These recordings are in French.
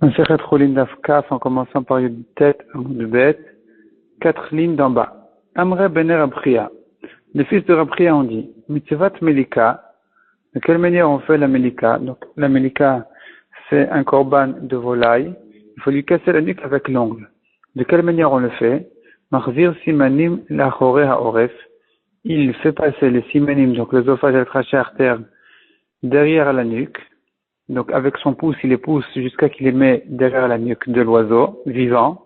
Masechet Chulin Daf Kaf, en commençant par une tête, un bout de bête, 4 lignes d'en bas. Amre Bener Rabchia. Les fils de Rabchia ont dit, Mitzvat Melika. De quelle manière on fait la Melika? Donc, la Melika, c'est un korban de volaille. Il faut lui casser la nuque avec l'ongle. De quelle manière on le fait? Marzir Simanim Lachore Haoref. Il fait passer les simanim, donc l'œsophage et le trachet artère, derrière la nuque. Donc, avec son pouce, il les pousse jusqu'à qu'il les met derrière la nuque de l'oiseau vivant,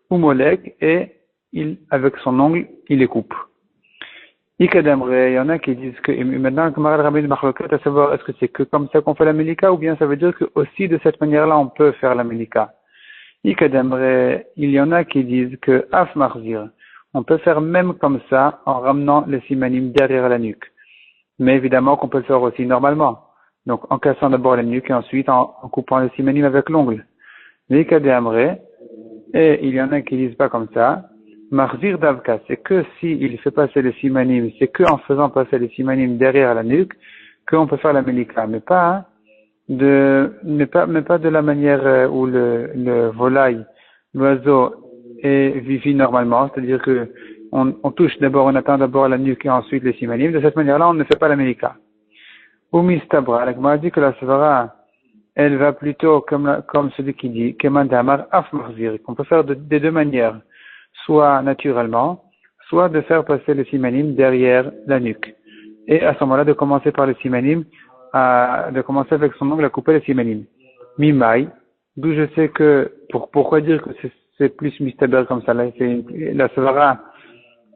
ou molek, et avec son ongle, il les coupe. Ikadamre, il y en a qui disent que, maintenant, Kamarad Rabbi Machloket, à savoir, est-ce que c'est que comme ça qu'on fait la Melika, ou bien ça veut dire que aussi de cette manière-là, on peut faire la Melika. Ikadamre, il y en a qui disent que, Af Marzir, on peut faire même comme ça, en ramenant les simanim derrière la nuque. Mais évidemment qu'on peut le faire aussi normalement. Donc, en cassant d'abord la nuque et ensuite en coupant les simanim avec l'ongle. Ikadamre, et il y en a qui disent pas comme ça. Marzir Davka, c'est que s'il fait passer les simanim, c'est que en faisant passer les simanim derrière la nuque, qu'on peut faire la melika, mais pas de la manière où le volaille, l'oiseau vit normalement, c'est-à-dire que on touche d'abord, on atteint d'abord la nuque et ensuite les simanim. De cette manière-là, on ne fait pas la melika. Ou mistabra, la Gemara dit que la svara, elle va plutôt comme celui qui dit, keman damar af marzir, qu'on peut faire des deux manières. Soit naturellement, soit de faire passer le simanim derrière la nuque. Et à ce moment-là, de commencer par le simanim, de commencer avec son ongle à couper le simanim. Mimai, d'où je sais que, pourquoi dire que c'est plus mistaber comme ça, là, la savara,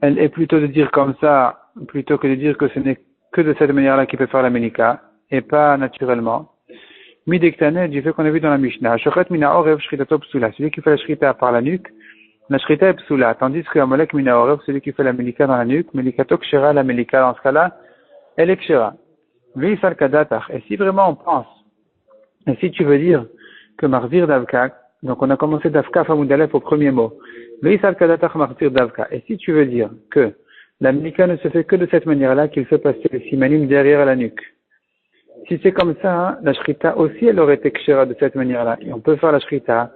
elle est plutôt de dire comme ça, plutôt que de dire que ce n'est que de cette manière-là qu'il peut faire la melika, et pas naturellement. Midektane, du fait qu'on a vu dans la Mishnah, shochet mina orev shritato psula, celui qui fait la shrita par la nuque, la shrita est psula, tandis que Amalek Minaorev, celui qui fait la melika dans la nuque, melikato kshera, la melika dans ce cas-là, elle est kshera. Veisal kadatach. Et si vraiment on pense, et si tu veux dire que marzir davka, donc on a commencé davka famudalef au premier mot, veisal kadatach marzir davka. Et si tu veux dire que la melika ne se fait que de cette manière-là, qu'il fait passer le simanim derrière la nuque. Si c'est comme ça, hein, la shrita aussi, elle aurait été kshera de cette manière-là. Et on peut faire la shrita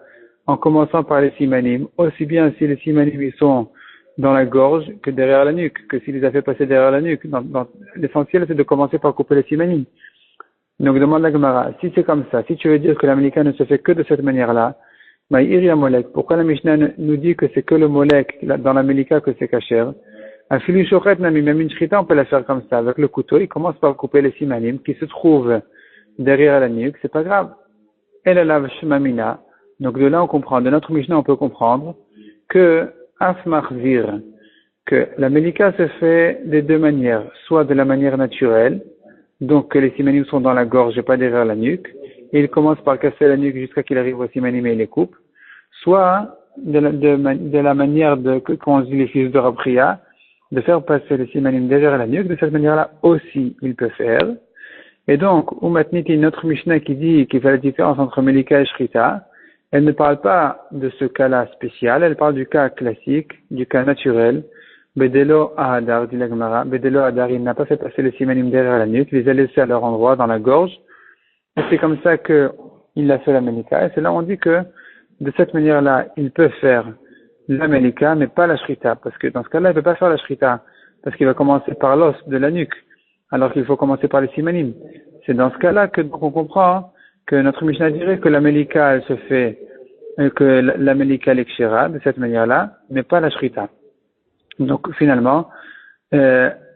en commençant par les simanim, aussi bien si les simanim ils sont dans la gorge que derrière la nuque, que s'il les a fait passer derrière la nuque. L'essentiel, c'est de commencer par couper les simanim. Donc, demande la Gemara, si c'est comme ça, si tu veux dire que la melika ne se fait que de cette manière-là, maïri molek, pourquoi la Mishnah nous dit que c'est que le molek, dans la melika, que c'est kacher? Un filu shochet nami, même une shrita, on peut la faire comme ça, avec le couteau, il commence par couper les simanim qui se trouvent derrière la nuque, c'est pas grave. Elle a la shmamina. Donc de là on comprend, de notre Mishnah on peut comprendre que af marzir, que la melika se fait de deux manières, soit de la manière naturelle, donc que les simanim sont dans la gorge et pas derrière la nuque, et il commence par casser la nuque jusqu'à qu'il arrive aux simanim et il les coupe, soit de la manière qu'on dit les fils de Rabchia, de faire passer les simanim derrière la nuque, de cette manière-là aussi il peut faire. Et donc, Umatniti, notre Mishnah qui dit qu'il fait la différence entre melika et shrita, elle ne parle pas de ce cas-là spécial, elle parle du cas classique, du cas naturel. Bedelo Ahadar, dit la Gemara. Bedelo Ahadar, il n'a pas fait passer les simanim derrière la nuque, il les a laissés à leur endroit, dans la gorge. Et c'est comme ça qu'il a fait la melika. Et c'est là où on dit que, de cette manière-là, il peut faire la melika, mais pas la shrita. Parce que dans ce cas-là, il ne peut pas faire la shrita. Parce qu'il va commencer par l'os de la nuque. Alors qu'il faut commencer par les simanim. C'est dans ce cas-là que, donc, on comprend, que notre Mishnah dirait que la melika, elle se fait, que la melika l'ekshera, de cette manière-là, mais pas la shrita. Donc, finalement,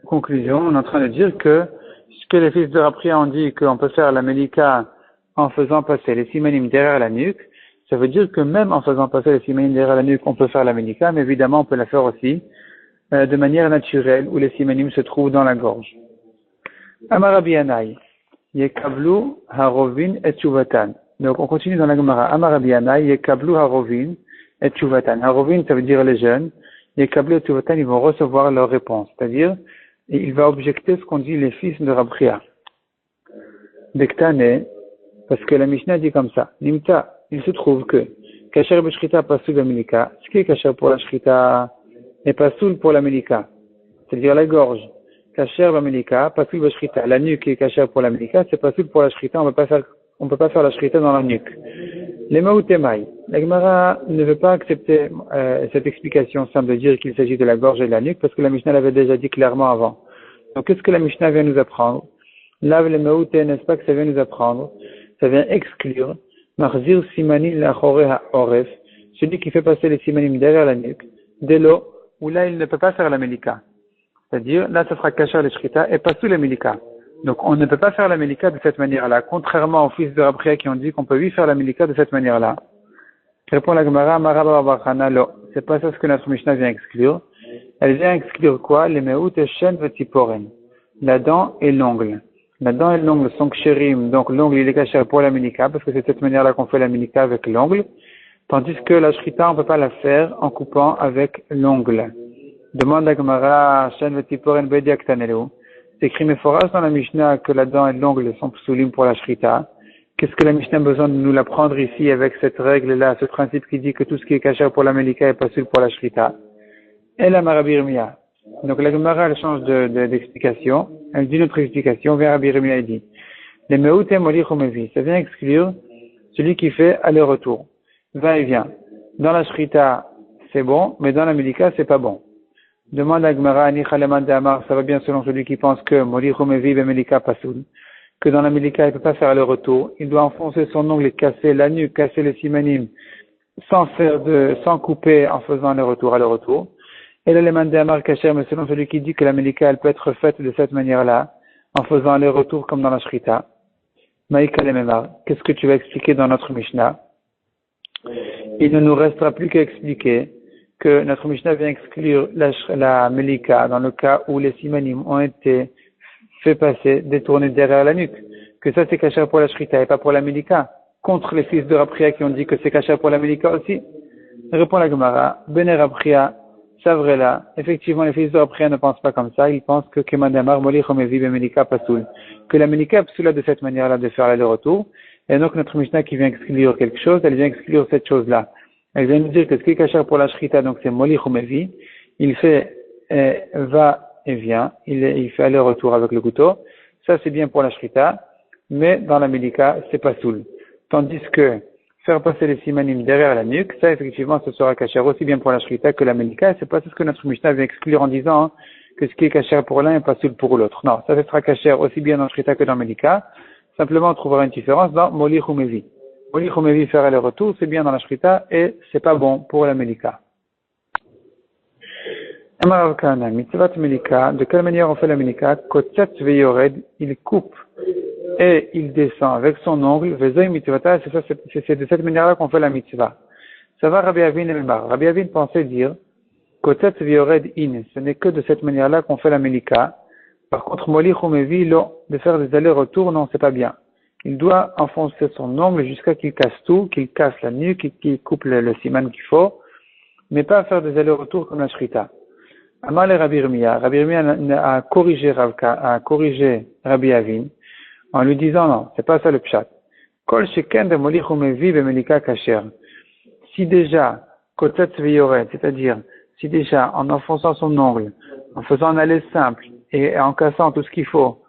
conclusion, on est en train de dire que ce que les fils de Rabchia ont dit qu'on peut faire la melika en faisant passer les simanim derrière la nuque, ça veut dire que même en faisant passer les simanim derrière la nuque, on peut faire la melika, mais évidemment, on peut la faire aussi, de manière naturelle, où les simanim se trouvent dans la gorge. Amarabi Anaï. Yekablu harovin et chuvatan. Donc on continue dans la Gemara. Amarabi Anaï, Yekablu harovin et chuvatan. Harovin, ça veut dire les jeunes. Yekablu et chuvatan, ils vont recevoir leur réponse. C'est-à-dire, il va objecter ce qu'on dit les fils de Rabchia. Dektane, parce que la Mishnah dit comme ça. Nimta, il se trouve que kasher b'shrita pasul b'melika. Ce qui est kasher pour la shrita est pasul pour la melika. C'est-à-dire la gorge. Kasher la melika, pasul b'shrita. La nuque est kasher pour la melika, c'est pasul pour la shrita. On peut pas faire la shrita dans la nuque. Les Maoutemai. La Gemara ne veut pas accepter cette explication simple de dire qu'il s'agit de la gorge et de la nuque parce que la Mishnah l'avait déjà dit clairement avant. Donc qu'est-ce que la Mishnah vient nous apprendre? Là, les Maouté, n'est-ce pas que ça vient nous apprendre? Ça vient exclure Marzir Simani l'achore ha'oref, celui qui fait passer les simanim derrière la nuque, dès l'eau, où là il ne peut pas faire la melika. C'est-à-dire, là ça sera kasher les shrita et pas sous la melika. Donc on ne peut pas faire la melika de cette manière-là, contrairement aux fils de Rabria qui ont dit qu'on peut lui faire la melika de cette manière-là. Répond la Gemara, Maraba Bachana, lo. C'est pas ça ce que notre Mishnah vient exclure. Elle vient exclure quoi? Les meout et shen vetiporen. La dent et l'ongle. La dent et l'ongle sont kshérim, donc l'ongle il est kasher pour la melika, parce que c'est de cette manière-là qu'on fait la melika avec l'ongle. Tandis que la shrita, on peut pas la faire en coupant avec l'ongle. Demande la Gemara, shen vetiporen bediak tanelu. C'est écrit Mephoras dans la Mishnah que la dent et l'ongle sont psulim pour la shrita. Qu'est-ce que la Mishnah a besoin de nous l'apprendre ici avec cette règle-là, ce principe qui dit que tout ce qui est kasher pour la melika est pas psul pour la shrita? Et la Rabbi Yirmiyah. Donc la Gemara elle change d'explication. Elle dit notre explication vers Rabbi Yirmiyah et dit les meute molich umevi, ça vient exclure celui qui fait aller-retour, va et vient. Dans la shrita c'est bon, mais dans la melika c'est pas bon. Demande à Gemara ani chaleman de Amar, ça va bien selon celui qui pense que molich umevi be melika pasul, que dans la melika il peut pas faire aller-retour, il doit enfoncer son ongle et casser la nuque, casser les simanim, sans couper en faisant aller-retour. Et l'élément d'Amar Kacher, mais selon celui qui dit que la melika elle peut être faite de cette manière-là, en faisant aller-retour comme dans la shrita. Maïka Lememar, qu'est-ce que tu vas expliquer dans notre Mishnah? Il ne nous restera plus qu'à expliquer que notre Mishnah vient exclure la melika dans le cas où les simanim ont été fait passer, détournés derrière la nuque. Que ça c'est kasher pour la shrita et pas pour la melika. Contre les fils de Rabria qui ont dit que c'est kasher pour la melika aussi. Répond la Gemara, Bene Rabria, c'est vrai là. Effectivement, les fils de Rabria ne pensent pas comme ça. Ils pensent que Kemadamar Molich Omevi Bemelika Pasoul. Que la Melika est psoula de cette manière-là de faire l'aller-retour. Et donc, notre Mishnah qui vient exclure quelque chose, elle vient exclure cette chose-là. Elle vient nous dire que ce qui est kasher pour la shrita, donc c'est Molich Omevi. Il fait, va et vient. Il fait aller-retour avec le couteau. Ça, c'est bien pour la shrita. Mais dans la Melika, c'est Pasoul. Tandis que, faire passer les simanim derrière la nuque, ça effectivement ce sera kasher aussi bien pour la shrita que la melika, c'est pas ce que notre Mishnah vient exclure en disant que ce qui est kasher pour l'un est pas psul pour l'autre. Non, ça sera kasher aussi bien dans shrita que dans melika, simplement on trouvera une différence dans molich ou mevi. Molich ou mevi faire le retour, c'est bien dans la shrita et c'est pas bon pour la melika. Amar Kana, mitzvat melika, de quelle manière on fait la melika? Kotzet veyored, il coupe et il descend avec son ongle, vezoy mitzvata, c'est de cette manière-là qu'on fait la mitzvah. Ça va Rabbi Avin et Memar. Rabbi Avin pensait dire, kotet viored in, ce n'est que de cette manière-là qu'on fait la melika. Par contre, molich ou mevi, de faire des allers-retours, non, c'est pas bien. Il doit enfoncer son ongle jusqu'à qu'il casse tout, qu'il casse la nuque, qu'il coupe le siman qu'il faut, mais pas faire des allers-retours comme la shrita. Amar le Rabbi Yirmiyah. Rabbi Yirmiyah a corrigé Rabbi Avin, en lui disant non, c'est pas ça le pshat. Kol sheken de molich umevi bemelika kasher. Si déjà, kotet veyoret, c'est-à-dire, si déjà, en enfonçant son ongle, en faisant un aller simple, et en cassant tout ce qu'il faut,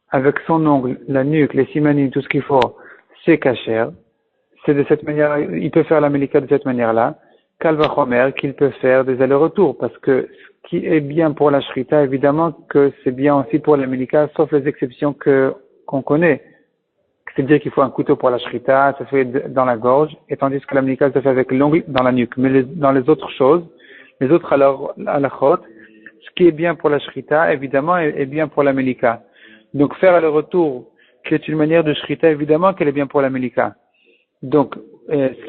avec son ongle, la nuque, les simanim, tout ce qu'il faut, c'est kasher, c'est de cette manière, il peut faire la melika de cette manière-là, kalva chomer, qu'il peut faire des allers-retours, parce que ce qui est bien pour la shrita, évidemment que c'est bien aussi pour la melika, sauf les exceptions qu'on connaît. C'est-à-dire qu'il faut un couteau pour la shrita, ça se fait dans la gorge, et tandis que la melika se fait avec l'ongle dans la nuque. Mais dans les autres choses, les autres halachot, ce qui est bien pour la shrita, évidemment, est bien pour la melika. Donc faire le retour, qui est une manière de shrita, évidemment qu'elle est bien pour la melika. Donc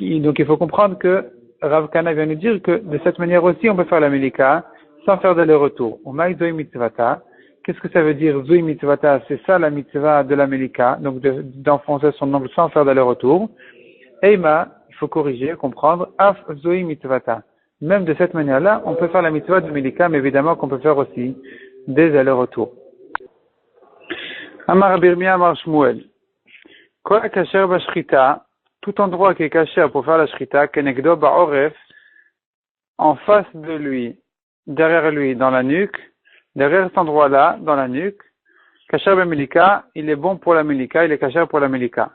il faut comprendre que Rav Kana vient nous dire que de cette manière aussi, on peut faire la melika sans faire d'aller-retour. Umay zoi mitzvata. Qu'est-ce que ça veut dire zoi mitzvata? C'est ça la mitzvah de la melika, donc d'enfoncer son ongle sans faire d'aller-retour. Eima, il faut corriger, comprendre, af zoi mitzvata. Même de cette manière-là, on peut faire la mitzvah de melika, mais évidemment qu'on peut faire aussi des allers-retours. Amar Birmia Amar Shmuel. Kol kasher bashrita, tout endroit qui est kasher pour faire la shrita, kenegdo ba'oref, en face de lui, derrière lui, dans la nuque, derrière cet endroit-là, dans la nuque, kasher b'melika, il est bon pour la melika, il est kasher pour la melika.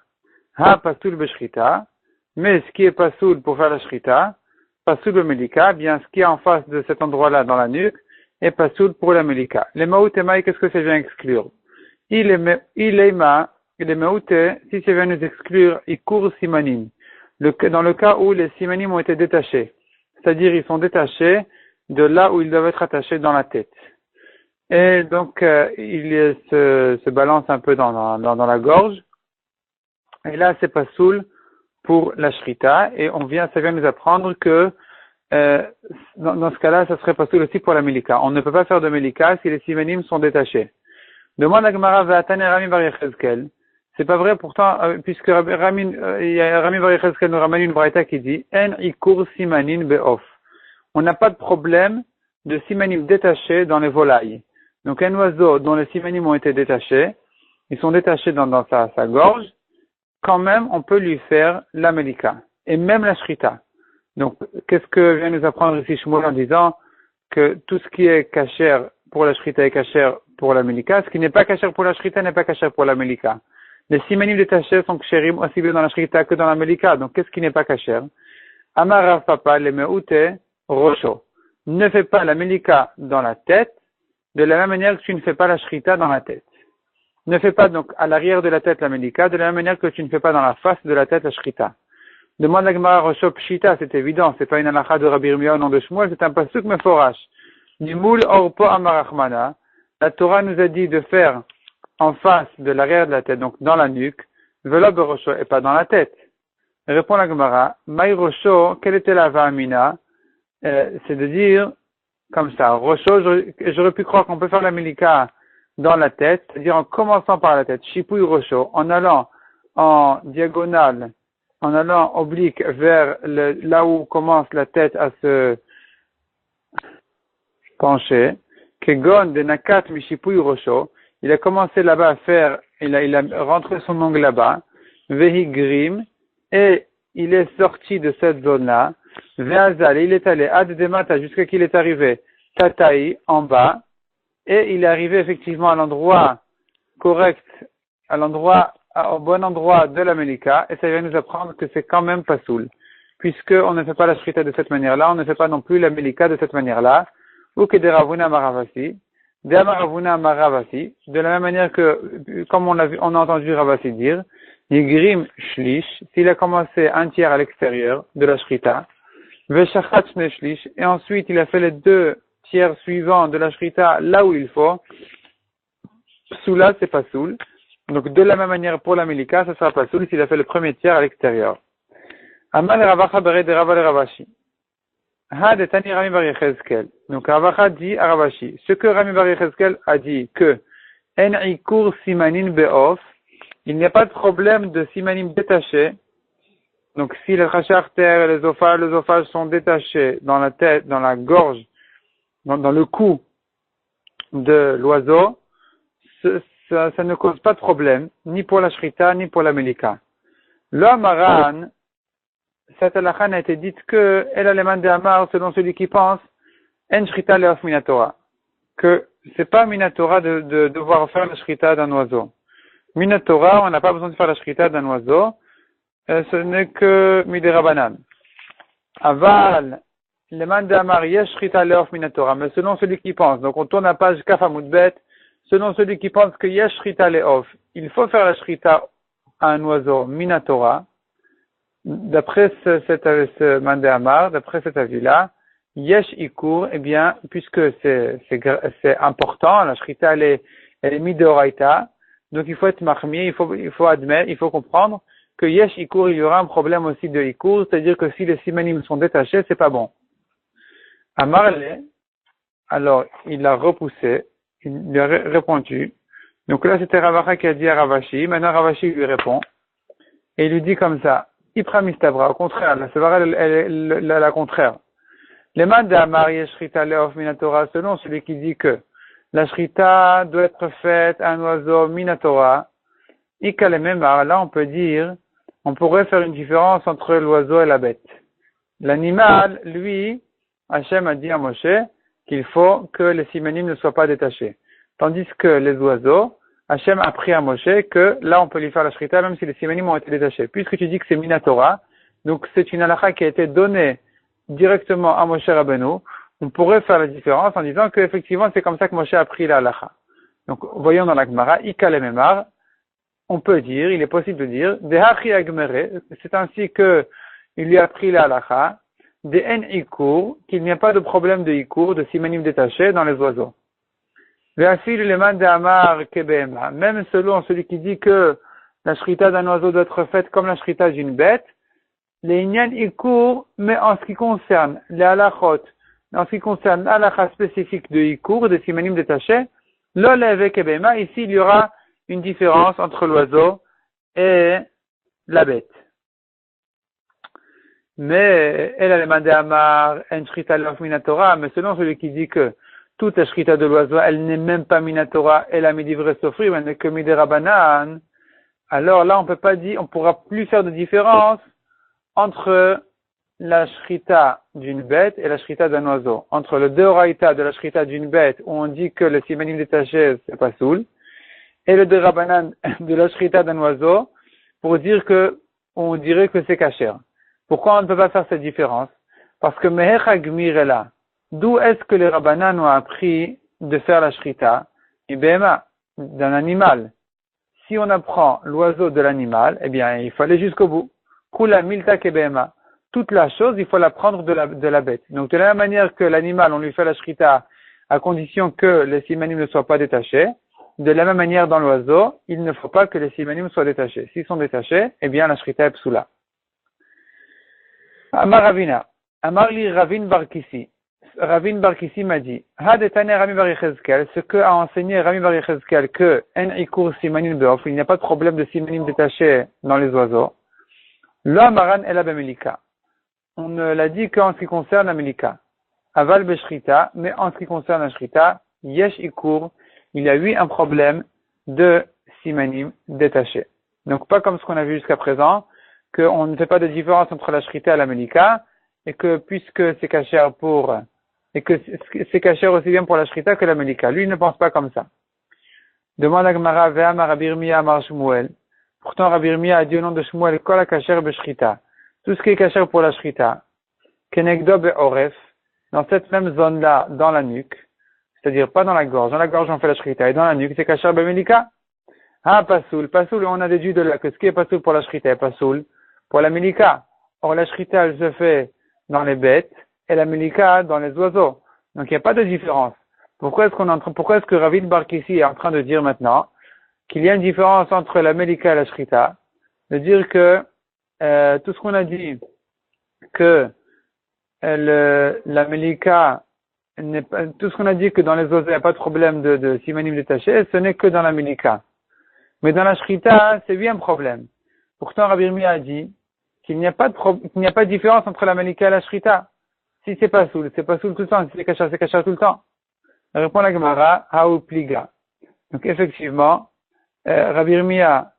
Ha patul b'shrita, Mais ce qui est pas soul pour faire la shrita, pas soul le melika, bien ce qui est en face de cet endroit-là dans la nuque, est pas soul pour la melika. Les maoutémaï, qu'est-ce que ça vient exclure? Il est ma, les maouté, si ça vient nous exclure, il court simanim. Dans le cas où les simanim ont été détachés. C'est-à-dire, ils sont détachés de là où ils doivent être attachés dans la tête. Et donc, il se balance un peu dans la gorge. Et là, c'est pas soul pour la shrita. Et ça vient nous apprendre que, dans ce cas-là, ça serait pas soul aussi pour la melika. On ne peut pas faire de melika si les simanim sont détachés. Demande la Gemara Ve'atane Rami Bar Yechezkel. C'est pas vrai pourtant, puisque Rami Bar Yechezkel nous ramène une braïta qui dit En ikur simanin be'of. On n'a pas de problème de simanim détachés dans les volailles. Donc un oiseau dont les simanim ont été détachés, ils sont détachés dans sa gorge, quand même on peut lui faire la melika. Et même la shrita. Donc qu'est-ce que vient nous apprendre ici Shmuel en disant que tout ce qui est kasher pour la shrita est kasher pour la melika, ce qui n'est pas kasher pour la shrita n'est pas kasher pour la melika. Les simanim détachés sont kasherim aussi bien dans la shrita que dans la melika. Donc qu'est-ce qui n'est pas kasher? Amar Rav Papa le meute rosho. Ne fais pas la melika dans la tête, de la même manière que tu ne fais pas la shrita dans la tête. Ne fais pas donc à l'arrière de la tête la melika, de la même manière que tu ne fais pas dans la face de la tête la shrita. Demande la Gemara rosho pshita, c'est évident, c'est pas une halakha de Rabbi Yirmiyah au nom de Shmuel, c'est un pasuk meforash. Nimul orpo amarachmana. La Torah nous a dit de faire en face de l'arrière de la tête, donc dans la nuque, velo berosho et pas dans la tête. Répond la Gemara, Maï rosho, quelle était la va'amina? C'est de dire, comme ça, rosho, j'aurais pu croire qu'on peut faire la melika dans la tête, c'est-à-dire en commençant par la tête, shipouille rosho, en allant en diagonale, en allant oblique vers là où commence la tête à se pencher, kegon de nakat mishipouille rosho, il a commencé là-bas à faire, il a rentré son ongle là-bas, vehi grim, et il est sorti de cette zone-là, ve'azal, il est allé ad demata jusqu'à qu'il est arrivé tataï en bas, et il est arrivé effectivement à l'endroit correct, au bon endroit de la melika, et ça vient nous apprendre que c'est quand même pas soul, puisqu'on ne fait pas la shrita de cette manière-là, on ne fait pas non plus la melika de cette manière-là, ou que des ravuna maravasi, de la même manière que, comme on a entendu Ravasi dire, Yigrim shlish, s'il a commencé un tiers à l'extérieur de la shrita, Veshachat shne shlish, et ensuite il a fait les 2 tiers suivants de la shrita là où il faut, soula c'est pas soul. Donc de la même manière pour la melika, ça sera pas soul s'il a fait le premier tiers à l'extérieur. Amal Ravacha bered Raval Ravashi. Tani Rami Bar Yechezkel. Donc Ravacha dit à Ravashi, ce que Rami Bar Yechezkel a dit que En ikur simanin be'of, il n'y a pas de problème de simanim détachés. Donc si les trachéartères et les ophages sont détachés dans la tête, dans la gorge, dans le cou de l'oiseau, ça ne cause pas de problème, ni pour la shrita, ni pour la melika. L'Amaran, cette halakha a été dite que El Aleman de Amar, selon celui qui pense, En Shrita Leof Minatora, que c'est pas Minatora de devoir faire la Shrita d'un oiseau. Minatora, on n'a pas besoin de faire la Shrita d'un oiseau, ce n'est que Miderabanan. Aval, Leman de Amar, Yesh Shrita Leof Minatora, mais selon celui qui pense, donc on tourne la page Kafamoudbet, selon celui qui pense que Yesh Shrita Leof, il faut faire la Shrita à un oiseau Minatora, d'après ce mandé Amar, d'après cet avis-là, Yesh Ikur, eh bien, puisque c'est important, la shrita elle est midoraita, donc il faut être marmi, il faut admettre, il faut comprendre que Yesh Ikur, il y aura un problème aussi de Ikur, c'est-à-dire que si les simanim sont détachés, c'est pas bon. Amar alors il a repoussé, il lui a répondu. Donc là c'était Ravacha qui a dit à Ravashi, maintenant Ravashi lui répond, et il lui dit comme ça, Ipra mistabra, au contraire, la Sevara, la contraire. Les man de Amar Yeshrita Leof Minatora, selon celui qui dit que la shrita doit être faite à un oiseau Minatora, Ikalememar, là on peut dire, on pourrait faire une différence entre l'oiseau et la bête. L'animal, lui, Hachem a dit à Moshe qu'il faut que les simanim ne soient pas détachés. Tandis que les oiseaux, Hachem a pris à Moshe que là on peut lui faire la shrita même si les simanim ont été détachés. Puisque tu dis que c'est Minatora, Donc c'est une halakha qui a été donnée directement à Moshe Rabbeinu. On pourrait faire la différence en disant qu'effectivement c'est comme ça que Moshe a pris la halakha. Donc voyons dans la Gemara, Ika le Memar, on peut dire, il est possible de dire, Dehachi Agmere, c'est ainsi que il lui a pris la halakha, de en ikur, qu'il n'y a pas de problème de ikur, de simanim détachés dans les oiseaux. Même selon celui qui dit que la shrita d'un oiseau doit être faite comme la shrita d'une bête, les inyan ikur, mais en ce qui concerne les halachot, en ce qui concerne l'halakha spécifique de ikur, de simanim détachés, l'oleve kebema, ici il y aura une différence entre l'oiseau et la bête. Mais elle a demandé à Amar, en shrita lof minatora, mais selon celui qui dit que toute la shrita de l'oiseau, elle n'est même pas minatora, elle a midivre sofri, elle n'est que miderabanan. Alors là, on peut pas dire, on pourra plus faire de différence entre la shrita d'une bête et la shrita d'un oiseau. Entre le deoraita de la shrita d'une bête, où on dit que le simanim détaché, c'est pas soul, et le derabanan de la shrita d'un oiseau, pour dire que, on dirait que c'est kasher. Pourquoi on ne peut pas faire cette différence? Parce que meher hagmir est là. D'où est-ce que les Rabbanan ont appris de faire la shrita? Ibema, d'un animal. Si on apprend l'oiseau de l'animal, eh bien, il faut aller jusqu'au bout. Kula milta kebema. Toute la chose, il faut la prendre de la bête. Donc, de la même manière que l'animal, on lui fait la shrita à condition que les simanim ne soient pas détachés, de la même manière dans l'oiseau, il ne faut pas que les simanim soient détachés. S'ils sont détachés, eh bien, la shrita est psoula. Amar Ravina. Amar li Ravin Barkissi. Ravin Barkissi m'a dit, Hadetane Rami Bar Yechezkel, ce que a enseigné Rami Bar Yechezkel, que en ikur simanim beof, il n'y a pas de problème de simanim détachés dans les oiseaux. Lo amaran el abemelika. On ne l'a dit qu'en ce qui concerne la melika. Aval beshrita, mais en ce qui concerne la shrita, yesh ikur, il y a eu un problème de simanim détachés. Donc pas comme ce qu'on a vu jusqu'à présent, qu'on ne fait pas de différence entre la shrita et la melika, et que puisque c'est kasher pour, et que c'est kasher aussi bien pour la shrita que la melika. Lui, il ne pense pas comme ça. Demande à Gemara, Ve'amar Rabbi Yirmiyah amar Shmuel. Pourtant, Rabbi Yirmiyah a dit au nom de Shmuel, Kol kasher beshrita. Tout ce qui est kasher pour la shrita. Kenegdo be'oref. Dans cette même zone-là, dans la nuque. C'est-à-dire pas dans la gorge. Dans la gorge, on fait la shrita. Et dans la nuque, c'est kasher be'melika. Ah, pasoul. Pasoul, on a déduit de là que ce qui est pasoul pour la shrita est pasoul pour la melika. Or, la shrita, elle se fait dans les bêtes et la melika dans les oiseaux. Donc, il n'y a pas de différence. Pourquoi est-ce que Ravin Barkissi est en train de dire maintenant qu'il y a une différence entre la melika et la shrita? De dire que, tout ce qu'on a dit, que, la melika tout ce qu'on a dit que dans les oiseaux, il n'y a pas de problème de simanim détachés, ce n'est que dans la melika. Mais dans la shrita, c'est bien un problème. Pourtant, Rabbi Yirmiyah a dit qu'il n'y a pas de différence entre la melika et la shrita. Si c'est pas soul tout le temps. Si c'est kasher tout le temps. Répond la Gemara, haou pliga. Donc effectivement, Rabbi Yirmiyah,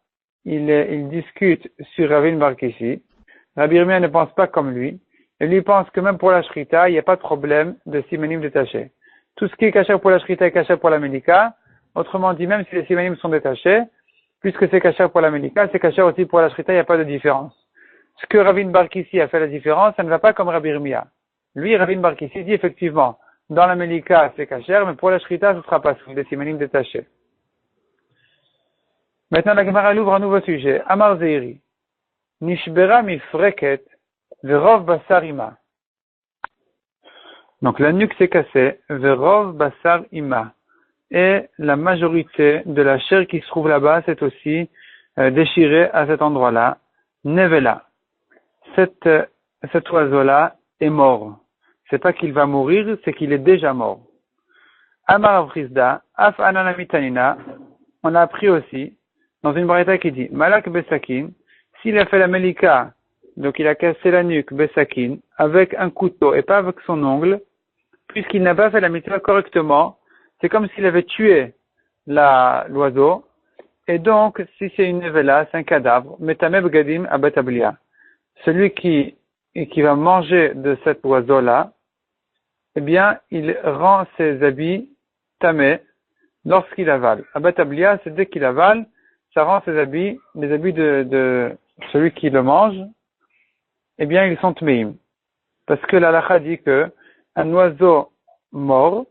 il discute sur Ravin Barkissi. Rabbi Yirmiyah ne pense pas comme lui. Et lui pense que même pour la shrita, il n'y a pas de problème de simanim détachés. Tout ce qui est kasher pour la shrita est kasher pour la melika. Autrement dit, même si les simanim sont détachés, puisque c'est kasher pour la melika, c'est kasher aussi pour la shrita, il n'y a pas de différence. Ce que Ravin Barkissi a fait la différence, ça ne va pas comme Rabbi Yirmiyah. Lui, Ravin Barkissi dit effectivement, dans la melika, c'est kasher, mais pour la shrita, ce ne sera pas sous des simanim détachés. Maintenant, la Gemara ouvre un nouveau sujet. Amar Zeiri. Nishbera mifreket verov basar ima. Donc la nuque s'est cassée, verov basar ima. Et la majorité de la chair qui se trouve là-bas, c'est aussi déchirée à cet endroit-là. Nevela. Cet oiseau-là est mort. C'est pas qu'il va mourir, c'est qu'il est déjà mort. Amar Avrizda, Af Ananamitanina, on a appris aussi, dans une braïta qui dit, Malak Besakin, s'il a fait la melika, donc il a cassé la nuque Besakin, avec un couteau et pas avec son ongle, puisqu'il n'a pas fait la mitzvah correctement, c'est comme s'il avait tué l'oiseau, et donc, si c'est une nevela, c'est un cadavre, Metameb Gadim Abatablia. Celui qui va manger de cet oiseau-là, eh bien, il rend ses habits tamés lorsqu'il avale. Abatablia, c'est dès qu'il avale, ça rend ses habits, les habits de celui qui le mange, eh bien, ils sont tmeim. Parce que la halakha dit que un oiseau mort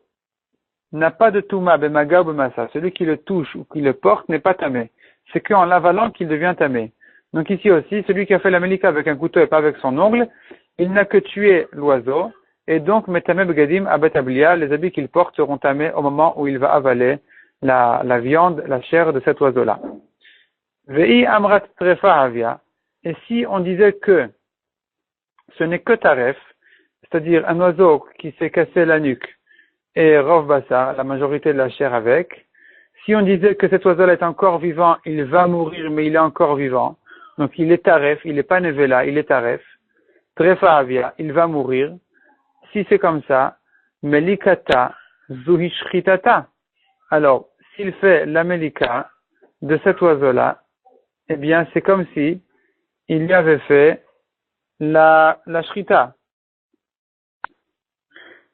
n'a pas de touma, bemaga ou bemassa. Celui qui le touche ou qui le porte n'est pas tamé. C'est qu'en l'avalant qu'il devient tamé. Donc ici aussi, celui qui a fait la melika avec un couteau et pas avec son ongle, il n'a que tué l'oiseau, et donc metame begadim abetablia, les habits qu'il porte seront tamés au moment où il va avaler la viande, la chair de cet oiseau-là. Vei amrat trefa avia. Et si on disait que ce n'est que taref, c'est-à-dire un oiseau qui s'est cassé la nuque, et rov bassa, la majorité de la chair avec, si on disait que cet oiseau-là est encore vivant, il va mourir, mais il est encore vivant, donc il est taref, il n'est pas nevela, il est taref, trefa avia, il va mourir. Si c'est comme ça, melikata zuhishritata. Alors, s'il fait la melika de cet oiseau-là, eh bien, c'est comme si il lui avait fait la shrita.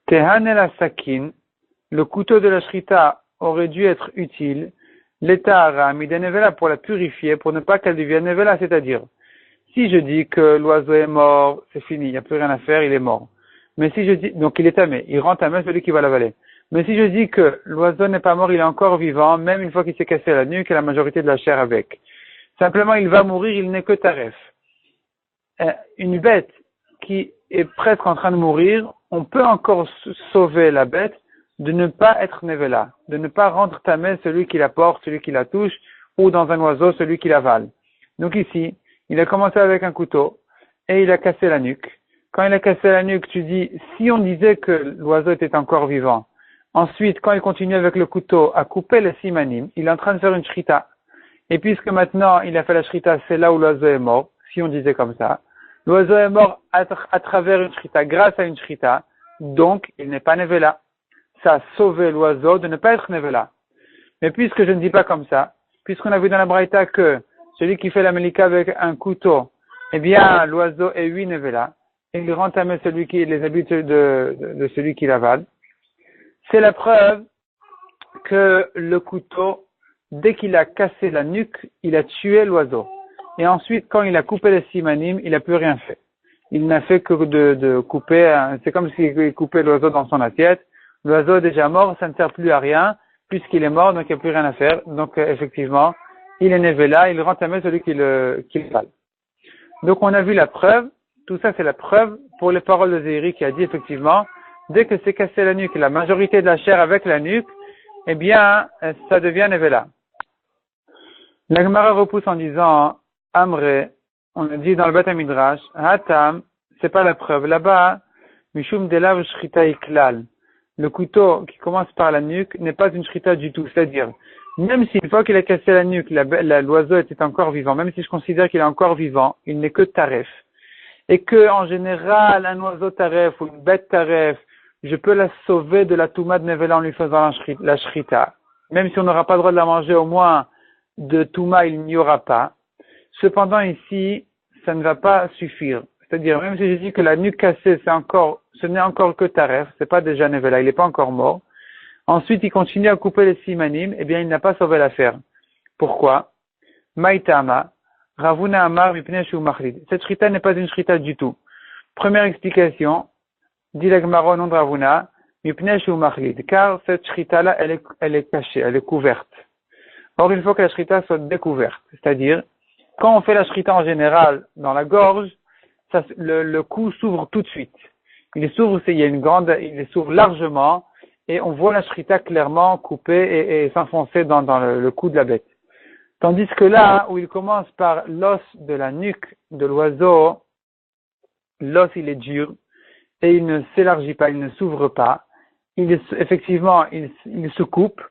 Tehane la sakin, le couteau de la shrita aurait dû être utile, l'état midenevela pour la purifier, pour ne pas qu'elle devienne nevela, c'est-à-dire, si je dis que l'oiseau est mort, c'est fini, il n'y a plus rien à faire, il est mort. Mais si je dis, donc il est tamé, il rend tamé celui qui va l'avaler. Mais si je dis que l'oiseau n'est pas mort, il est encore vivant, même une fois qu'il s'est cassé la nuque et la majorité de la chair avec. Simplement, il va mourir, il n'est que taref. Une bête qui est presque en train de mourir, on peut encore sauver la bête de ne pas être nevela, de ne pas rendre tamé celui qui la porte, celui qui la touche, ou dans un oiseau, celui qui l'avale. Donc ici, il a commencé avec un couteau, et il a cassé la nuque. Quand il a cassé la nuque, tu dis, si on disait que l'oiseau était encore vivant, ensuite, quand il continue avec le couteau à couper le simanim, il est en train de faire une shrita. Et puisque maintenant il a fait la shrita, c'est là où l'oiseau est mort, si on disait comme ça. L'oiseau est mort à travers une shrita, grâce à une shrita, donc il n'est pas nevela. Ça a sauvé l'oiseau de ne pas être nevela. Mais puisque je ne dis pas comme ça, puisqu'on a vu dans la braïta que celui qui fait la melika avec un couteau, eh bien l'oiseau est oui nevela, et il rend tamé celui qui les habitudes de celui qui l'avale. C'est la preuve que le couteau, dès qu'il a cassé la nuque, il a tué l'oiseau. Et ensuite, quand il a coupé les simanim, il n'a plus rien fait. Il n'a fait que de couper, c'est comme s'il coupait l'oiseau dans son assiette. L'oiseau est déjà mort, ça ne sert plus à rien, puisqu'il est mort, donc il n'y a plus rien à faire. Donc, effectivement, il est nevela, il rend tamé celui qui le vale. Donc, on a vu la preuve. Tout ça, c'est la preuve pour les paroles de Zéhiri qui a dit, effectivement, dès que c'est cassé la nuque, la majorité de la chair avec la nuque, eh bien, ça devient nevela. La Gemara repousse en disant, Amre, on a dit dans le Beth Midrash, Hatam, c'est pas la preuve. Là-bas, Mishum delav shrita iklal. Le couteau qui commence par la nuque n'est pas une shrita du tout. C'est-à-dire, même si une fois qu'il a cassé la nuque, l'oiseau était encore vivant, même si je considère qu'il est encore vivant, il n'est que taref. Et que, en général, un oiseau taref ou une bête taref, je peux la sauver de la touma de nevela en lui faisant la shrita. Même si on n'aura pas le droit de la manger, au moins de touma il n'y aura pas. Cependant ici, ça ne va pas suffire. C'est-à-dire, même si je dis que la nuque cassée, ce n'est encore que taref, c'est pas déjà nevela, il n'est pas encore mort. Ensuite, il continue à couper les simanim, eh bien, il n'a pas sauvé l'affaire. Pourquoi? Maïtama, Ravuna Amar Mipnei Shu Machlid. Cette shrita n'est pas une shrita du tout. Première explication, dit la Gemara au nom de Ravuna, Mipnei Shu Machlid. Car cette shrita-là, elle est cachée, elle est couverte. Or, il faut que la shrita soit découverte. C'est-à-dire, quand on fait la shrita en général dans la gorge, le cou s'ouvre tout de suite. Il s'ouvre largement, et on voit la shrita clairement couper et s'enfoncer dans le cou de la bête. Tandis que là, où il commence par l'os de la nuque de l'oiseau, l'os il est dur, et il ne s'élargit pas, il ne s'ouvre pas. Effectivement, il se coupe,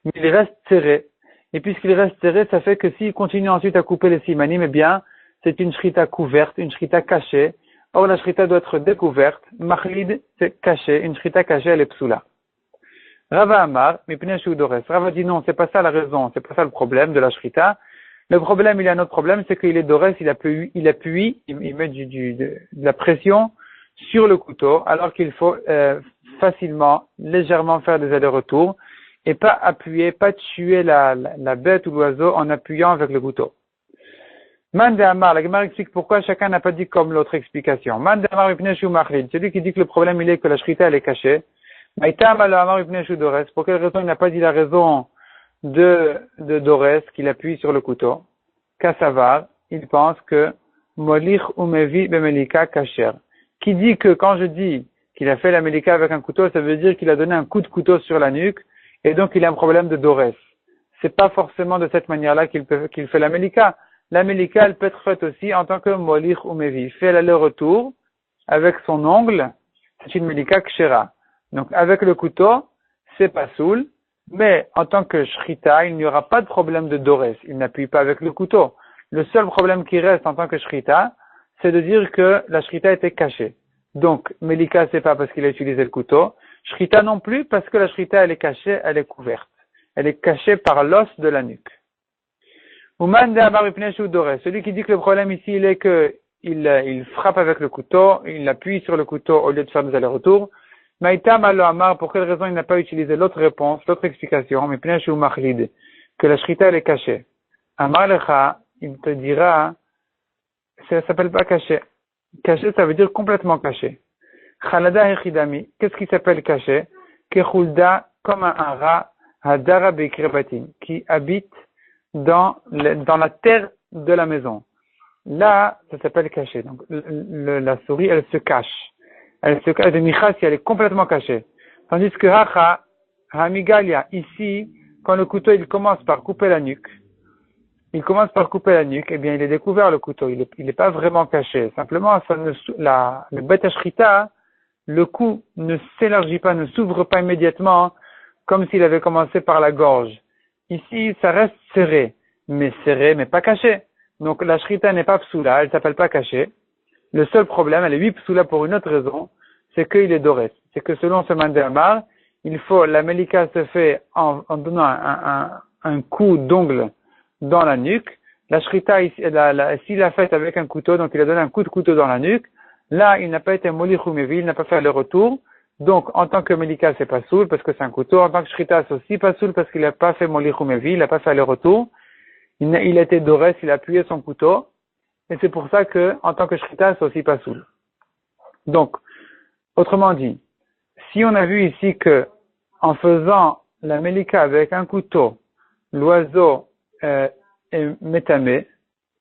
mais il reste serré. Et puisqu'il reste serré, ça fait que s'il continue ensuite à couper les simanim, eh bien, c'est une shrita couverte, une shrita cachée. Or, la shrita doit être découverte. Machlid, c'est caché. Une shrita cachée, elle est psoula. Rava Amar, Mipnei Shu Dores. Rava dit non, c'est pas ça la raison, c'est pas ça le problème de la shrita. Le problème, il y a un autre problème, c'est qu'il est Dores, il appuie, il met de la pression sur le couteau, alors qu'il faut facilement, légèrement faire des allers-retours, et pas appuyer, pas tuer la bête ou l'oiseau en appuyant avec le couteau. Man de Amar, la Gemara explique pourquoi chacun n'a pas dit comme l'autre explication. Man de Amar ibn Shu Machlid, celui qui dit que le problème il est que la shrita elle est cachée. Maïtam al Amar ibn Shu Dores, pour quelle raison il n'a pas dit la raison de Dores qu'il appuie sur le couteau? Kassavar, il pense que Molich umevi bemelika kasher. Qui dit que quand je dis qu'il a fait la melika avec un couteau, ça veut dire qu'il a donné un coup de couteau sur la nuque et donc il a un problème de Dores. C'est pas forcément de cette manière-là qu'il fait la melika. La melika, elle peut être faite aussi en tant que molich ou mevi. Il fait l'aller-retour avec son ongle, c'est une melika kshera. Donc, avec le couteau, c'est pas soul, mais en tant que shrita, il n'y aura pas de problème de dores. Il n'appuie pas avec le couteau. Le seul problème qui reste en tant que shrita, c'est de dire que la shrita était cachée. Donc, melika, c'est pas parce qu'il a utilisé le couteau. Shrita non plus, parce que la shrita, elle est cachée, elle est couverte. Elle est cachée par l'os de la nuque. Celui qui dit que le problème ici, il est que il frappe avec le couteau, il appuie sur le couteau au lieu de faire des allers-retours. Maïtam alo amar, pour quelle raison il n'a pas utilisé l'autre réponse, l'autre explication, mais que la shrita elle est cachée. Amar lecha, il te dira, ça s'appelle pas caché. Caché, ça veut dire complètement caché. Chalada hechidami, qu'est-ce qui s'appelle caché? Kechulda, comme un rat, hadara bekrebatim, qui habite dans la terre de la maison. Là, ça s'appelle caché. Donc, la souris, elle se cache. Elle se cache de Micha si elle est complètement cachée. Tandis que Hamigalia, ici, quand le couteau, il commence par couper la nuque, eh bien, il est découvert le couteau. Il est pas vraiment caché. Simplement, le bête ashrita, le cou ne s'élargit pas, ne s'ouvre pas immédiatement, comme s'il avait commencé par la gorge. Ici, ça reste serré, mais pas caché. Donc, la shrita n'est pas psoula, elle s'appelle pas cachée. Le seul problème, elle est psoula pour une autre raison, c'est qu'il est doré. C'est que selon ce mandéamar, la melika se fait en donnant un coup d'ongle dans la nuque. La shrita, s'il l'a fait avec un couteau, donc il a donné un coup de couteau dans la nuque, là, il n'a pas été molich ou mevi, il n'a pas fait le retour. Donc, en tant que melika, c'est pas soul parce que c'est un couteau. En tant que shrita, c'est aussi pas soul parce qu'il n'a pas fait molich ou mevi, il n'a pas fait le retour. Il a été doré, il a appuyé son couteau. Et c'est pour ça que, en tant que shrita, c'est aussi pas soul. Donc, autrement dit, si on a vu ici que, en faisant la melika avec un couteau, l'oiseau est métamé,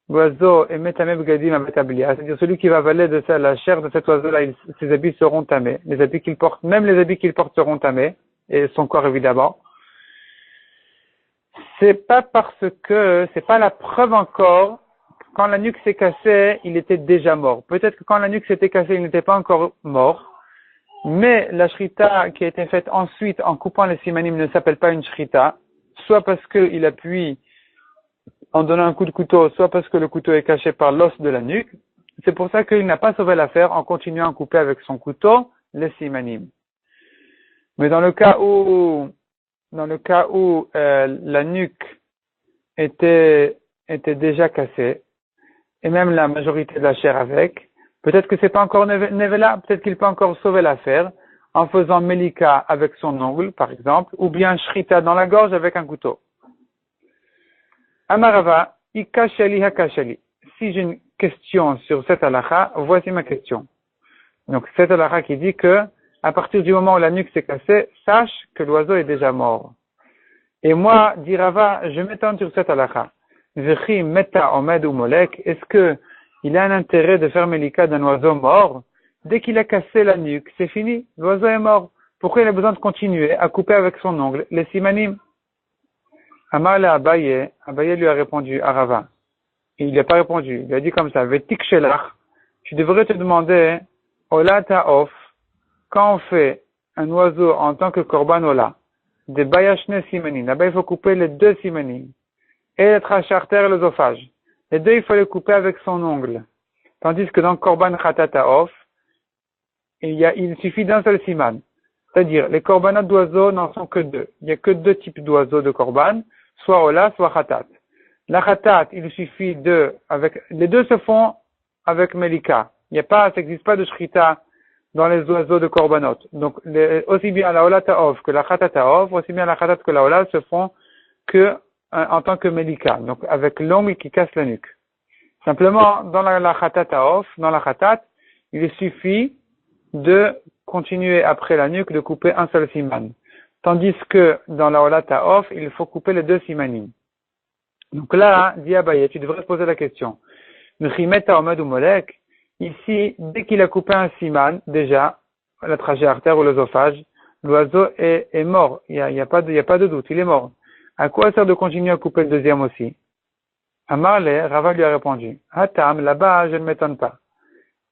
b'gadim abetablia, c'est-à-dire celui qui va avaler de la chair de cet oiseau-là, ses habits seront tamés. Les habits qu'il porte, même les habits qu'il porte seront tamés, et son corps évidemment. C'est pas la preuve encore, quand la nuque s'est cassée, il était déjà mort. Peut-être que quand la nuque s'était cassée, il n'était pas encore mort. Mais la shrita qui a été faite ensuite en coupant les simanim ne s'appelle pas une shrita, soit parce qu'il appuie en donnant un coup de couteau, soit parce que le couteau est caché par l'os de la nuque. C'est pour ça qu'il n'a pas sauvé l'affaire en continuant à couper avec son couteau les simanim. Mais dans le cas où la nuque était déjà cassée, et même la majorité de la chair avec, peut-être que c'est pas encore nevela, peut-être qu'il peut encore sauver l'affaire en faisant melika avec son ongle, par exemple, ou bien shrita dans la gorge avec un couteau. Amarava, ikashali hakashali. Si j'ai une question sur cette halakha, voici ma question. Donc, cette halakha qui dit que, à partir du moment où la nuque s'est cassée, sache que l'oiseau est déjà mort. Et moi, dit Rava, je m'étends sur cette halakha. Vechi meta omed ou molek, est-ce que il a un intérêt de faire melika d'un oiseau mort? Dès qu'il a cassé la nuque, c'est fini, l'oiseau est mort. Pourquoi il a besoin de continuer à couper avec son ongle les simanim? Amar le Abaye lui a répondu à Rava. Et il n'a pas répondu, il a dit comme ça, Vetik shelach, tu devrais te demander, Ola ta'of, quand on fait un oiseau en tant que korban ola, des bayashne simanim, là-bas il faut couper les deux simanim, et le tracharter l'œsophage. Les deux, il faut les couper avec son ongle. Tandis que dans korban khatataof, il suffit d'un seul siman. C'est-à-dire, les korbanats d'oiseaux n'en sont que deux. Il n'y a que deux types d'oiseaux de korban, soit ola, soit khatat. La khatat, il suffit les deux se font avec melika. Ça n'existe pas de shrita dans les oiseaux de korbanot. Donc, aussi bien la ola ta'ov que la khatat ta'ov, aussi bien la khatat que la ola se font en tant que melika. Donc, avec l'ongle qui casse la nuque. Simplement, dans la khatat aof, dans la khatat, il suffit de continuer après la nuque de couper un seul siman. Tandis que dans la olat aof, il faut couper les deux simanim. Donc là, dit Abaye, tu devrais te poser la question. Mechimet Ahmed ou Molek, ici, dès qu'il a coupé un siman, déjà, la trachée artère ou l'œsophage, l'oiseau est mort. Il y a pas de doute, il est mort. À quoi sert de continuer à couper le deuxième aussi? Amarle, Rava lui a répondu, Hatam, là-bas, je ne m'étonne pas.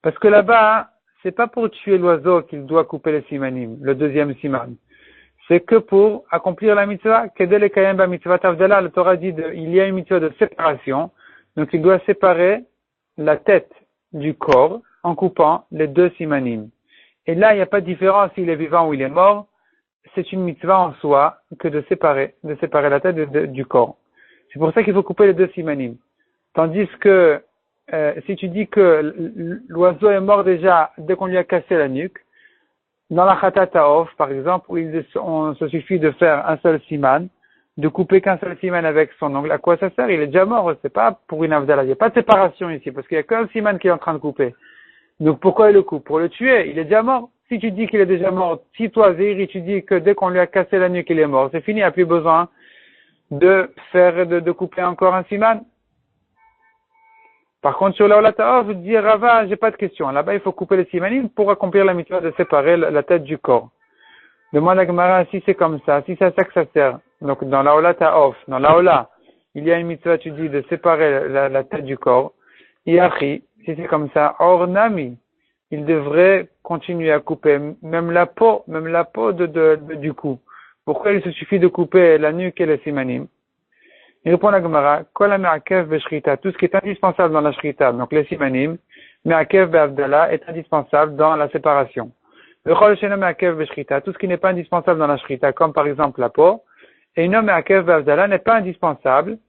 Parce que là-bas, c'est pas pour tuer l'oiseau qu'il doit couper le simanim, le deuxième siman. C'est que pour accomplir la mitzvah, Kedel Ekayem ba mitzvah Tavdala, le Torah dit il y a une mitzvah de séparation, donc il doit séparer la tête du corps en coupant les deux simanim. Et là, il n'y a pas de différence s'il est vivant ou il est mort, c'est une mitzvah en soi que de séparer la tête du corps. C'est pour ça qu'il faut couper les deux simanim. Tandis que si tu dis que l'oiseau est mort déjà dès qu'on lui a cassé la nuque, dans la khatat aof, par exemple, où on se suffit de faire un seul siman, de couper qu'un seul siman avec son ongle, à quoi ça sert? Il est déjà mort, c'est pas pour une avdala. Il n'y a pas de séparation ici, parce qu'il n'y a qu'un siman qui est en train de couper. Donc pourquoi il le coupe? Pour le tuer, il est déjà mort. Si tu dis qu'il est déjà mort, si toi, Zéhiri, tu dis que dès qu'on lui a cassé la nuque, il est mort, c'est fini, il n'y a plus besoin de couper encore un siman. Par contre, sur la Olataof, je dis Rava, j'ai pas de question. Là-bas, il faut couper les simanim pour accomplir la mitzvah de séparer la tête du corps. Demande à Gemara si c'est comme ça, si c'est ça que ça sert. Donc, dans la Olataof, dans la Ola, il y a une mitzvah, tu dis, de séparer la tête du corps. Iachi, si c'est comme ça, Ornami, il devrait continuer à couper même la peau du cou. Pourquoi il se suffit de couper la nuque et les simanim? Il répond à la Gemara, Kol ha-me'akev be-shrita, tout ce qui est indispensable dans la shrita, donc les simanim, me'akev be-avdala est indispensable dans la séparation. Le chol sheno me'akev be-shrita, tout ce qui n'est pas indispensable dans la shrita, comme par exemple la peau, et une me'akev be-avdala n'est pas indispensable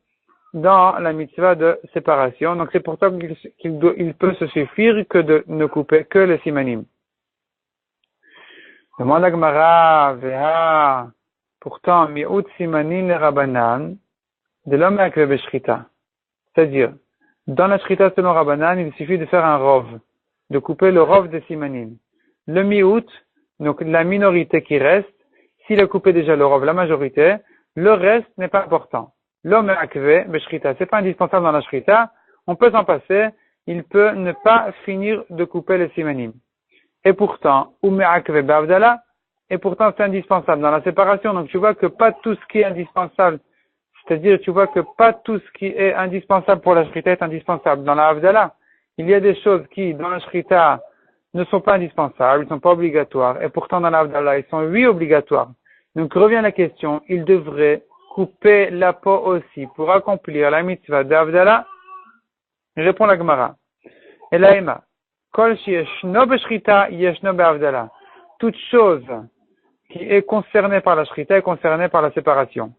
dans la mitzvah de séparation, donc c'est pour ça qu'il peut se suffire que de ne couper que les simanim. Demande à la Gemara, veha, pourtant, mi'ut simanin le rabanan, de l'homme avec le beshrita. C'est-à-dire, dans la shrita selon Rabbanan, il suffit de faire un rov, de couper le rov des simanim. Le mi-out, donc la minorité qui reste, s'il a coupé déjà le rov, la majorité, le reste n'est pas important. L'homme akve beshrita, c'est pas indispensable dans la shrita, on peut s'en passer, il peut ne pas finir de couper les simanim. Et pourtant, ume akve ba'avdala, et pourtant c'est indispensable dans la séparation, donc tu vois que pas tout ce qui est indispensable. C'est-à-dire, tu vois que pas tout ce qui est indispensable pour la shrita est indispensable. Dans la Havdalah, il y a des choses qui, dans la shrita, ne sont pas indispensables, ils ne sont pas obligatoires. Et pourtant, dans la Havdalah, ils sont oui obligatoires. Donc, revient la question, il devrait couper la peau aussi pour accomplir la mitzvah d'Havdalah. Répond la Gemara. Et la Ema. Kol sheyeshno beshrita, yeshno be'Havdalah. Toute chose qui est concernée par la shrita est concernée par la séparation.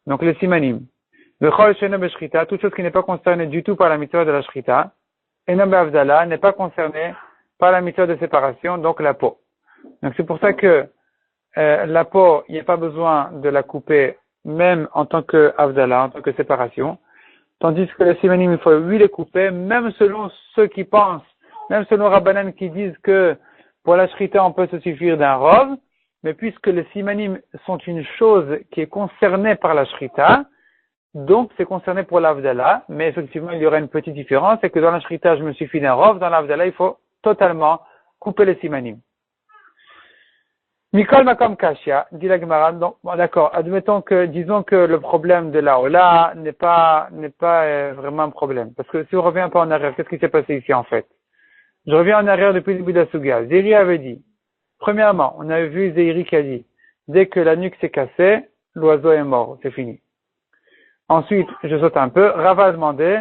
Donc les simanim. Le chol sheno beshrita, toute chose qui n'est pas concernée du tout par la mitzvah de la shrita, et non be'avdala, n'est pas concernée par la mitzvah de séparation, donc la peau. Donc c'est pour ça que la peau, il n'y a pas besoin de la couper, même en tant que avdala, en tant que séparation, tandis que les simanim, il faut oui les couper, même selon ceux qui pensent, même selon Rabbanan qui disent que pour la shrita on peut se suffire d'un rov, mais puisque les simanim sont une chose qui est concernée par la shrita, donc c'est concerné pour l'avdala, mais effectivement il y aura une petite différence, c'est que dans la shrita je me suffis d'un rov, dans l'avdala il faut totalement couper les simanim. Mikol makom kashia, dit la Gemara, donc bon, d'accord, disons que le problème de la Ola n'est pas vraiment un problème, parce que si on revient un peu en arrière, qu'est-ce qui s'est passé ici en fait? Je reviens en arrière depuis le début de la Suga. Zéri avait dit, premièrement, on avait vu Zéhiri qui a dit, dès que la nuque s'est cassée, l'oiseau est mort, c'est fini. Ensuite, je saute un peu, Rava a demandé,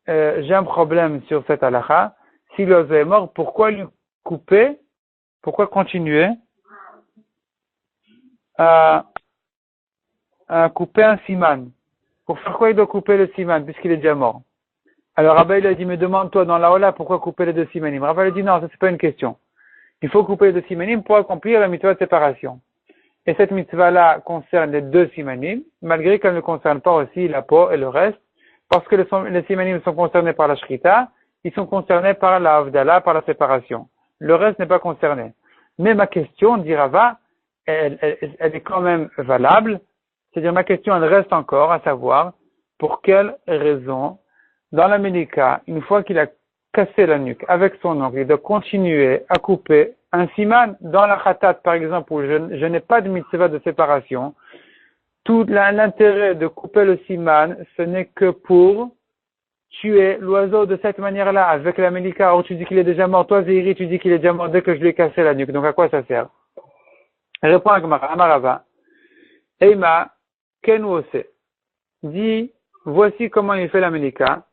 j'ai un problème sur cette halakha, si l'oiseau est mort, pourquoi lui couper, pourquoi continuer à couper un siman? Pour faire quoi il doit couper le siman, puisqu'il est déjà mort? Alors Rabba il a dit, mais demande-toi dans la Ola, pourquoi couper les deux simanim? Rabba il a dit, non, ça c'est pas une question. Il faut couper les deux simanim pour accomplir la mitzvah de séparation. Et cette mitzvah-là concerne les deux simanim, malgré qu'elle ne concerne pas aussi la peau et le reste, parce que les simanim sont concernés par la shrita, ils sont concernés par la avdala, par la séparation. Le reste n'est pas concerné. Mais ma question, dit Rava, elle est quand même valable. C'est-à-dire, ma question, elle reste encore, à savoir, pour quelle raison, dans la Mélika, une fois qu'il a cassé la nuque avec son ongle, il doit continuer à couper un siman. Dans la khatat, par exemple, où je n'ai pas de mitzvah de séparation, tout l'intérêt de couper le siman, ce n'est que pour tuer l'oiseau de cette manière-là, avec la Mélika. Or, tu dis qu'il est déjà mort. Toi, Zéhiri, tu dis qu'il est déjà mort dès que je lui ai cassé la nuque. Donc, à quoi ça sert? Répond à Amarava. Eima, Ken Wose. Dit, voici comment il fait la Mélika.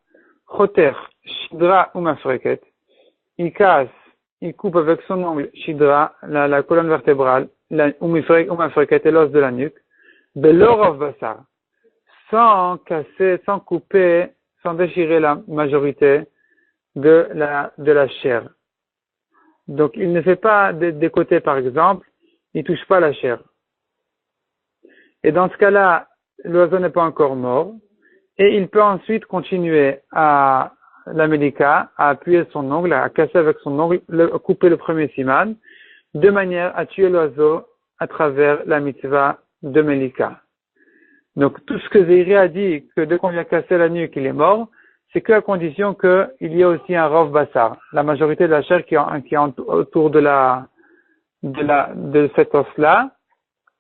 Choter, Shidra ou Mafreket. Il casse, il coupe avec son ongle Shidra, la colonne vertébrale, ou Mafreket et l'os de la nuque. Belorov Basar. Sans casser, sans couper, sans déchirer la majorité de la chair. Donc, il ne fait pas des côtés, par exemple, il touche pas la chair. Et dans ce cas-là, l'oiseau n'est pas encore mort, et il peut ensuite continuer à la Mélika, à appuyer son ongle, à casser avec son ongle, couper le premier siman, de manière à tuer l'oiseau à travers la mitzvah de Mélika. Donc, tout ce que Zéhiri a dit, que dès qu'on lui a cassé la nuque, il est mort, c'est qu'à condition qu'il y ait aussi un rov bassar. La majorité de la chair qui est autour de cet os-là,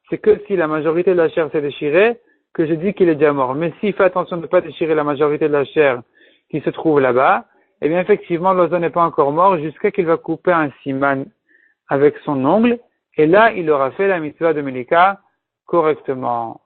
c'est que si la majorité de la chair s'est déchirée, que je dis qu'il est déjà mort. Mais s'il fait attention de ne pas déchirer la majorité de la chair qui se trouve là-bas, eh bien, effectivement, l'oiseau n'est pas encore mort jusqu'à qu'il va couper un siman avec son ongle, et là, il aura fait la mitzvah de Mélika correctement.